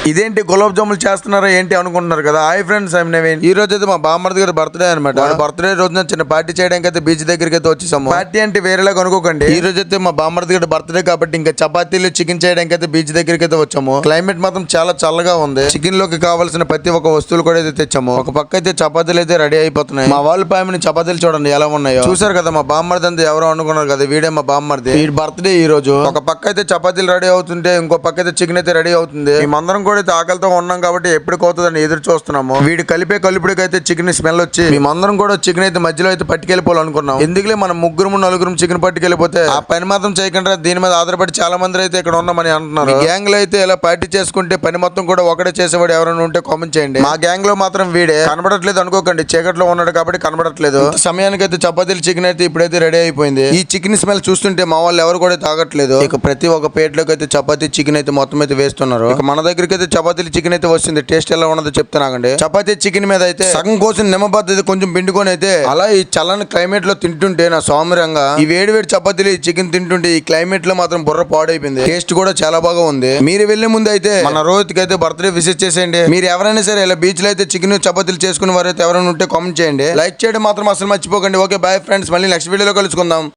ఇదేంటి గులాబ్ జాములు చేస్తున్నారా ఏంటి అనుకుంటున్నారు కదా. Hi friends, I'm Naveen. ఈ రోజు అయితే మా బామ్మర్ది గారి బర్త్డే అనమాట. బర్త్డే రోజున చిన్న పార్టీ చేయడానికి అయితే బీచ్ దగ్గరికి అయితే వచ్చేసాము. పార్టీ అంటే వేరేలాగా అనుకోకండి. ఈ రోజు అయితే మా బామ్మర్ది గారి బర్త్డే కాబట్టి ఇంకా చపాతీలు చికెన్ చేయడానికి అయితే బీచ్ దగ్గరికి అయితే వచ్చాము. క్లైమేట్ మాత్రం చాలా చల్లగా ఉంది. చికెన్ లోకి కావాల్సిన ప్రతి ఒక్క వస్తువులు కూడా అయితే తెచ్చాము. ఒక పక్క అయితే చపాతీలు అయితే రెడీ అయిపోతున్నాయి. మా వాళ్ళ పాయమని చపాతీలు చూడండి ఎలా ఉన్నాయో. చూసారు కదా మా బామ్మర్ది అంతా ఎవరో అనుకున్నారు కదా, వీడే మా బామ్మర్ది. ఈ బర్త్డే ఈ రోజు. ఒక పక్క అయితే చపాతీలు రెడీ అవుతుంటే ఇంకో పక్క అయితే చికెన్ అయితే రెడీ అవుతుంది. మేమందరం కూడా అయితే ఆకలితో ఉన్నాం కాబట్టి ఎప్పుడు కోతుందని ఎదురు చూస్తున్నాము. వీడు కలిపే కలుపుడికి అయితే చికెన్ స్మెల్ వచ్చి మేమందరం కూడా చికెన్ అయితే మధ్యలో అయితే పట్టుకెళ్ళిపోవాలనుకున్నాం. ఎందుకులే మనం ముగ్గురు నలుగురు చికెన్ పట్టుకెళ్ళిపోతే ఆ పని మాత్రం చేయకుండా దీని మీద ఆధారపడి చాలా మంది అయితే ఇక్కడ ఉన్నామని అంటున్నారు. గ్యాంగ్ లో అయితే ఇలా పార్టీ చేసుకుంటే పని మొత్తం కూడా ఒకటే చేసేవాడు ఎవరైనా ఉంటే కామెంట్ చేయండి. మా గ్యాంగ్ లో మాత్రం వీడే కనబడట్లేదు అనుకోకండి, చీకట్లో ఉన్నాడు కాబట్టి కనబడట్లేదు. సమయానికి అయితే చపాతీలు చికెన్ అయితే ఇప్పుడైతే రెడీ అయిపోయింది. ఈ చికెన్ స్మెల్ చూస్తుంటే మా వాళ్ళు ఎవరు కూడా తాగట్లేదు. ఇక ప్రతి ఒక్క ప్లేట్లోకి అయితే చపాతీ చికెన్ అయితే మొత్తం అయితే వేస్తున్నారు. ఇక మన దగ్గరికి అయితే చపాతీలు చికెన్ అయితే వస్తుంది. టేస్ట్ ఎలా ఉన్నదో చెప్తున్నానండి. చపాతీ చికెన్ మీద అయితే సగం కోసం నిమ్మబద్ద అయితే కొంచెం పిండుకొని అయితే అలా ఈ చల్లని క్లైమేట్ లో తింటుంటే నా సౌమ్యంగా ఈ వేడి వేడి చపాతీలు ఈ చికెన్ తింటుంటే ఈ క్లైమేట్ లో మాత్రం బుర్ర పాడైపోయింది. టేస్ట్ కూడా చాలా బాగా ఉంది. మీరు వెళ్లే ముందు అయితే మన రోహిత్ అయితే బర్త్డే విజిట్ చేసేయండి. మీరు ఎవరైనా సరే ఇలా బీచ్ లో అయితే చికెన్ చపాతీలు చేసుకునే వారైతే ఎవరైనా ఉంటే కామెంట్ చేయండి. లైక్ చేయడం మాత్రం అసలు మర్చిపోకండి. ఓకే బాయ్ ఫ్రెండ్స్, మళ్ళీ నెక్స్ట్ వీడియోలో కలుసుకుందాం.